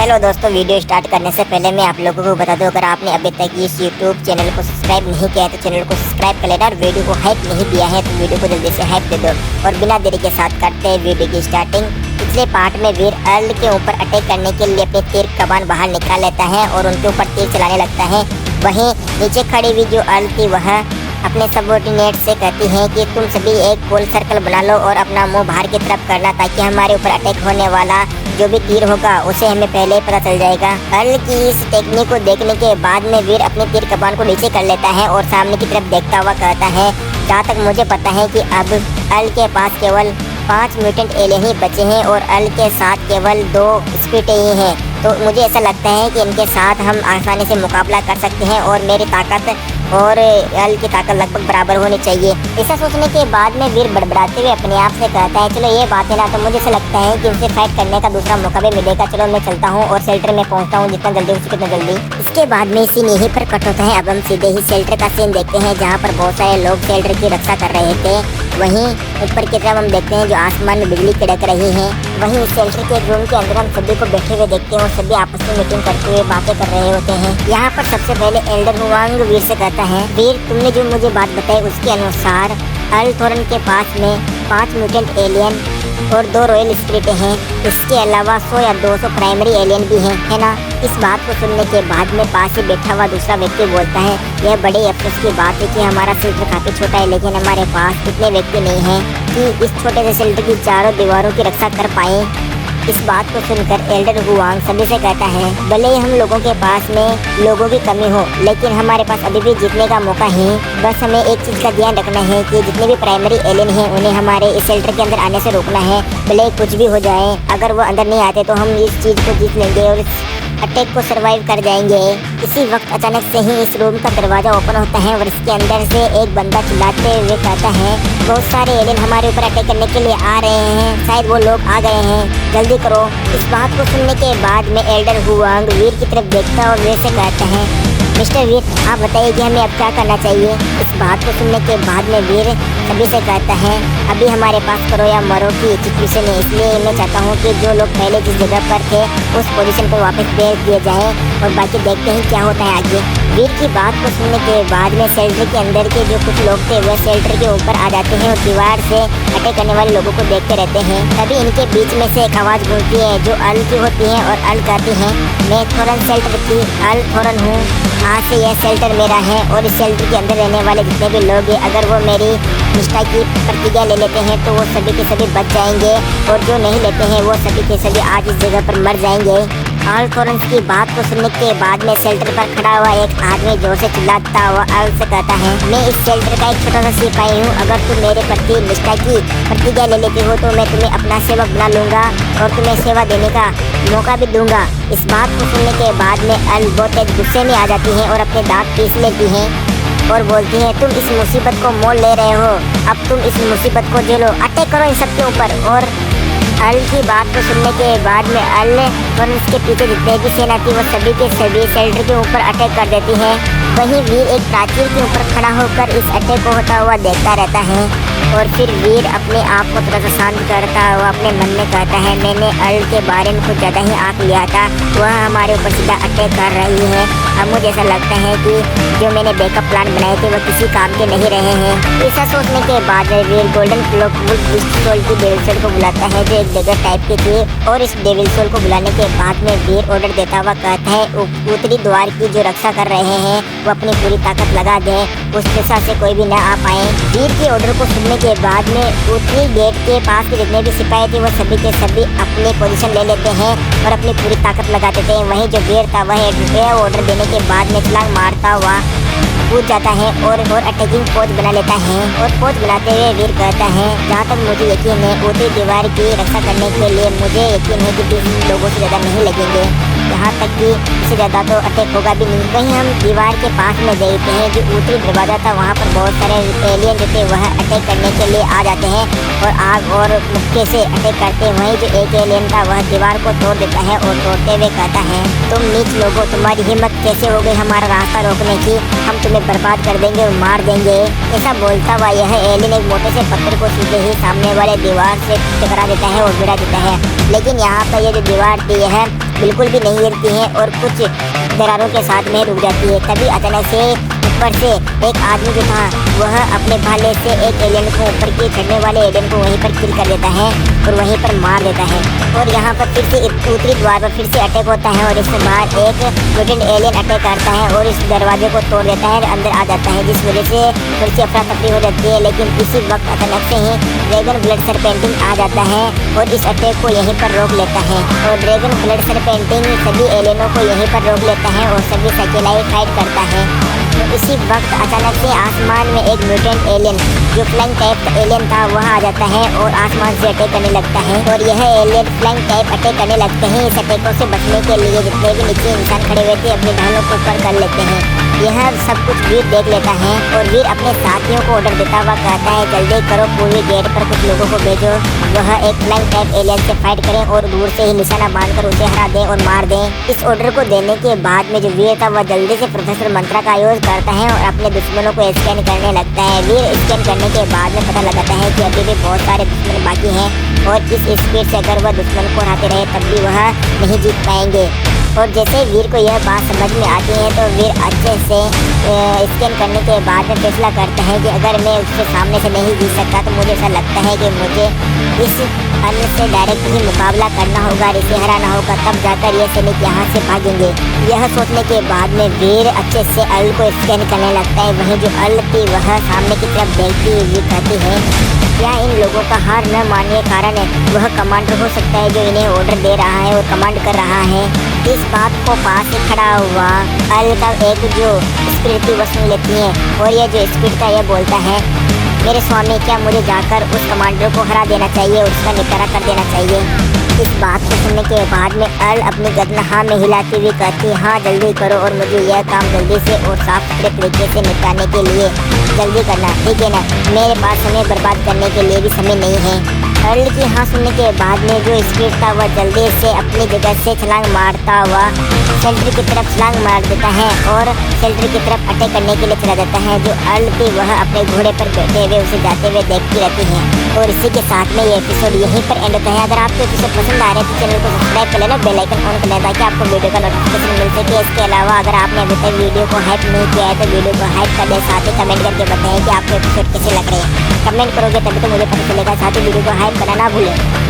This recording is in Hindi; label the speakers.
Speaker 1: हेलो दोस्तों, वीडियो स्टार्ट करने से पहले मैं आप लोगों को बता दूं, अगर आपने अभी तक इस यूट्यूब चैनल को सब्सक्राइब नहीं किया है तो चैनल को सब्सक्राइब कर लेना और वीडियो को हाइप नहीं दिया है तो वीडियो को जल्दी से हाइप दे दो। और बिना देरी के साथ करते हैं वीडियो की स्टार्टिंग। पिछले पार्ट में वीर अर्ल के ऊपर अटैक करने के लिए अपने तीर कमान बाहर निकाल लेता है और उनके ऊपर तीर चलाने लगता है। वहीं नीचे खड़ी हुई जो अर्ल थी वह अपने सबऑर्डिनेट से कहती है कि तुम सभी एक गोल सर्कल बना लो और अपना मुंह बाहर की तरफ करना, ताकि हमारे ऊपर अटैक होने वाला जो भी तीर होगा उसे हमें पहले ही पता चल जाएगा। अर्ल की इस टेक्निक को देखने के बाद में वीर अपने तीर कमान को नीचे कर लेता है और सामने की तरफ देखता हुआ कहता है, जहाँ तक मुझे पता है कि अब अर्ल के पास केवल 5 म्यूटेंट एलियन ही बचे हैं और अर्ल के साथ केवल 2 स्पिट ही हैं। तो मुझे ऐसा लगता है कि इनके साथ हम आसानी से मुकाबला कर सकते हैं और मेरी ताकत और अर्ल की ताकत लगभग बराबर होनी चाहिए। ऐसा सोचने के बाद में वीर बड़बड़ाते हुए अपने आप से कहता है, चलो ये बात है ना, तो मुझे ऐसा लगता है कि उनसे फाइट करने का दूसरा मौका भी मिलेगा। चलो मैं चलता हूँ और शेल्टर में पहुँचता हूँ जितना जल्दी हो सके उतना जल्दी। इसके बाद में सीन यहीं पर कट होता है। अब हम सीधे ही शेल्टर का सीन देखते हैं, जहाँ पर बहुत सारे लोग शेल्टर की रक्षा कर रहे थे। वहीं ऊपर की तरफ हम देखते हैं जो आसमान में बिजली कड़क रही है। वहीं इस शेल्टर के रूम के अंदर हम सभी को बैठे हुए देखते हैं और सभी आपस में मीटिंग करते हुए बातें कर रहे होते हैं। यहाँ पर सबसे पहले एल्डर हुआंग वीर से कहता है, वीर तुमने जो मुझे बात बताई उसके अनुसार अर्ल थोरन के पास में 5 म्यूटेंट एलियन और 2 रॉयल स्पिरिट हैं। इसके अलावा 100 या 200 प्राइमरी एलियन भी हैं, है ना। इस बात को सुनने के बाद में पास ही बैठा हुआ दूसरा व्यक्ति बोलता है, यह बड़े अफसोस की बात है कि हमारा शेल्टर काफ़ी छोटा है, लेकिन हमारे पास इतने व्यक्ति नहीं हैं कि इस छोटे से शेल्टर की चारों दीवारों की रक्षा कर पाएँ। इस बात को सुनकर एल्डर हुआंग सभी से कहता है, भले ही हम लोगों के पास में लोगों की कमी हो, लेकिन हमारे पास अभी भी जीतने का मौका है। बस हमें एक चीज़ का ध्यान रखना है कि जितने भी प्राइमरी एलियन हैं उन्हें हमारे इस शेल्टर के अंदर आने से रोकना है। भले ही कुछ भी हो जाए, अगर वो अंदर नहीं आते तो हम इस चीज़ को जीत लेंगे और अटैक को सरवाइव कर जाएंगे। इसी वक्त अचानक से ही इस रूम का दरवाज़ा ओपन होता है और इसके अंदर से एक बंदा चिल्लाते हुए कहता है, बहुत सारे एलियन हमारे ऊपर अटैक करने के लिए आ रहे हैं, शायद वो लोग आ गए हैं, जल्दी करो। इस बात को सुनने के बाद में एल्डर हुआंग वीर की तरफ देखता और वीर से कहता है, मिस्टर वीर आप बताइए कि हमें अब क्या करना चाहिए। इस बात को सुनने के बाद में वीर सभी से कहता है, अभी हमारे पास करो या मरो की सिचुएशन है, इसलिए मैं चाहता हूँ कि जो लोग पहले जिस जगह पर थे उस पोजीशन पर वापस भेज दिए जाएं और बाकी देखते हैं क्या होता है आगे। वीर की बात को सुनने के बाद में शेल्टर के अंदर के जो कुछ लोग थे वह शेल्टर के ऊपर आ जाते हैं और दीवार से अटैक करने वाले लोगों को देखते रहते हैं। तभी इनके बीच में से एक आवाज़ गूंजती है जो अर्ल की होती है और अर्ल कहती है, मैं थोरन शेल्टर की अर्ल थोरन हूँ, आज से यह शेल्टर मेरा है और इस शेल्टर के अंदर रहने वाले जितने भी लोग हैं, अगर वो मेरी निष्ठा की प्रतिज्ञा ले लेते हैं तो वो सभी के सभी बच जाएंगे और जो नहीं लेते हैं वो सभी के सभी आज इस जगह पर मर जाएंगे। अर्ल थोरन की बात को सुनने के बाद में शेल्टर पर खड़ा हुआ एक आदमी जोर से चिल्लाता हुआ अर्ल से कहता है, मैं इस शेल्टर का एक छोटा सा सिपाही हूँ, अगर तुम मेरे प्रति निष्ठा की प्रतिज्ञा ले लेते हो तो मैं तुम्हें अपना सेवक बना लूँगा और तुम्हें सेवा देने का मौका भी दूंगा। इस बात को सुनने के बाद में अर्ल बहुत तेज गुस्से में आ जाती है और अपने दांत पीस लेती हैं और बोलती है, तुम इस मुसीबत को मोल ले रहे हो, अब तुम इस मुसीबत को झेलो, अटैक करो इन सबके ऊपर। और अर्ल की बात को सुनने के बाद में अर्ल और उसके पीछे जितने भी सेना थी वो सभी के सभी शेल्टर के ऊपर अटैक कर देती है। वहीं वीर एक प्राचीर के ऊपर खड़ा होकर इस अटैक को होता हुआ देखता रहता है और फिर वीर अपने आप को थोड़ा सा शांत करता हुआ अपने मन में कहता है, मैंने अर्ल के बारे में कुछ ज़्यादा ही आँख लिया था, वह हमारे ऊपर सीधा अटैक कर रही है। अब मुझे ऐसा लगता है कि जो मैंने बैकअप प्लान बनाए थे वो किसी काम के नहीं रहे हैं। ऐसा सोचने के बाद वीर गोल्डन क्लॉक सोल की डेविल सोल को बुलाता है जो एक डेगर टाइप की थी और इस डेविल सोल को बुलाने के बाद में वीर ऑर्डर देता हुआ कहता है, उत्तरी द्वार की जो रक्षा कर रहे हैं वो अपनी पूरी ताकत लगा दें, उस दिशा से कोई भी न आ पाए। वीर के ऑर्डर को सुनने के बाद में उत्तरी गेट के पास के जितने भी सिपाही थे वो सभी के सभी अपनी पोजीशन ले लेते हैं और अपनी पूरी ताकत लगा देते हैं। वहीं जो वीर था वह ऑर्डर देने के बाद में छलांग मारता हुआ कूद जाता है और अटैकिंग पोज बना लेता है और पोज बनाते हुए वीर कहता है, जहाँ तक मुझे यकीन है उत्तरी दीवार की रक्षा करने के लिए मुझे यकीन है कि 20 लोगों से ज़्यादा नहीं लगेंगे, यहाँ तक कि इससे ज़्यादा तो अटैक होगा भी नहीं। वहीं हम दीवार के पास में देखते हैं जो उत्तरी दरवाज़ा था वहाँ पर बहुत सारे एलियन जो थे वह अटैक करने के लिए आ जाते हैं और आग और मुक्के से अटैक करते हैं। वहीं जो एक एलियन था वह दीवार को तोड़ देता है और तोड़ते हुए कहता है, तुम नीच लोगों, तुम्हारी हिम्मत कैसे हो गई हमारा रास्ता रोकने की, हम तुम्हें बर्बाद कर देंगे और मार देंगे। ऐसा बोलता हुआ यह एलियन एक मोटे से पत्थर को सीधे ही सामने वाले दीवार से टकरा देता है और गिरा देता है। लेकिन यहाँ पर ये जो दीवार थी यह बिल्कुल भी नहीं हिलती है और कुछ दरारों के साथ में रुक जाती है। तभी अचानक से ऊपर से एक आदमी जो था वह अपने भाले से एक एलियन को, ऊपर की चढ़ने वाले एलियन को वहीं पर किल कर देता है और वहीं पर मार देता है। और यहाँ पर फिर से उत्तरी द्वार पर फिर से अटैक होता है और इसके बाद एक म्यूटेंट एलियन अटैक करता है और इस दरवाजे को तोड़ देता है और अंदर आ जाता है, जिस वजह से थोड़ी सी अफरा तफरी हो जाती है। लेकिन इसी वक्त अचानक से ही ड्रैगन ब्लड सरपेंटिंग आ जाता है और इस अटैक को यहीं पर रोक लेता है। और ड्रैगन ब्लड सरपेंटिंग सभी एलियनों को यहीं पर रोक लेता है और सभी से अकेला ही फाइट करता है। तो इसी वक्त अचानक से आसमान में एक म्यूटेंट एलियन जो फ्लाइंग टाइप एलियन था वह आ जाता है और आसमान से अटैक करने लगता है। और यह एलियन फ्लाइंग टाइप अटैक करने लगते हैं। इस अटैकों से बचने के लिए जितने भी नीचे इंसान खड़े हुए थे अपने ढालों को ऊपर कर लेते हैं। यह सब कुछ वीर देख लेता है और वीर अपने साथियों को ऑर्डर देता हुआ कहता है, जल्दी करो, पूर्वी गेट पर कुछ लोगों को भेजो, वह एक फ्लाइंग टाइप एलियन से फाइट करें और दूर से ही निशाना बांधकर उसे हरा दें और मार दें। इस ऑर्डर को देने के बाद में जो वीर था वह जल्दी से प्रोफेसर मंत्रा का यूज करता है और अपने दुश्मनों को स्कैन करने लगता है। वीर स्कैन करने के बाद में पता लगाता है कि अभी भी बहुत सारे दुश्मन बाकी हैं और इस स्पीड से अगर वह दुश्मन को हराते रहे तब भी वह नहीं जीत पाएंगे। और जैसे वीर को यह बात समझ में आती है तो वीर अच्छे से स्कैन करने के बाद में फैसला करता है कि अगर मैं उसके सामने से नहीं जीत सकता तो मुझे ऐसा लगता है कि मुझे इस अन्य से डायरेक्ट ही मुकाबला करना होगा, इसे हराना होगा, तब जाकर ये सैनिक यहाँ से भागेंगे। यह सोचने के बाद में वीर अच्छे से अल को स्कैन करने लगता है। वहीं जो अल थी वह सामने की तरफ देखती हुई कहती है, क्या इन लोगों का हार न मानने कारण वह कमांडर हो सकता है जो इन्हें ऑर्डर दे रहा है और कमांड कर रहा है। इस बात को पास से खड़ा हुआ अल का एक जो स्पिरिट वह सुन लेती है और यह जो स्पिरिट था यह बोलता है, मेरे स्वामी, क्या मुझे जाकर उस कमांडर को हरा देना चाहिए और उसका निपटारा कर देना चाहिए। इस बात को सुनने के बाद में अल अपनी गर्दन हाँ में हिलाती हुई कहती है, हाँ जल्दी करो और मुझे यह काम जल्दी से और साफ सुथरे तरीके से निपटाने के लिए जल्दी करना, ठीक है ना, मेरे पास समय बर्बाद करने के लिए भी समय नहीं है। अर्ल की हाँ सुनने के बाद में जो स्पीड था वह जल्दी से अपनी जगह से छलांग मारता हुआ सेंट्री की तरफ छलांग मार देता है और सेंट्री की तरफ अटैक करने के लिए चला जाता है। जो अर्ल थी वह अपने घोड़े पर बैठे हुए उसे जाते हुए देखती रहती है। और इसी के साथ में ये एपिसोड यहीं पर एंड होता है। अगर आपको एपिसोड पसंद आ रहे हैं तो चैनल को सब्सक्राइब कर लेना, बेल आइकन ऑन कर लेना ताकि आपको वीडियो का नोटिफिकेशन मिल सके। इसके अलावा अगर आपने अभी तक वीडियो को हाइप नहीं किया है तो वीडियो को हाइप कर दे, साथ ही कमेंट करके बताएं कि आपको एपिसोड कैसे लग रहे हैं। कमेंट करोगे तभी तो मुझे पता चलेगा, साथ ही वीडियो को हाइप करना ना भूलें।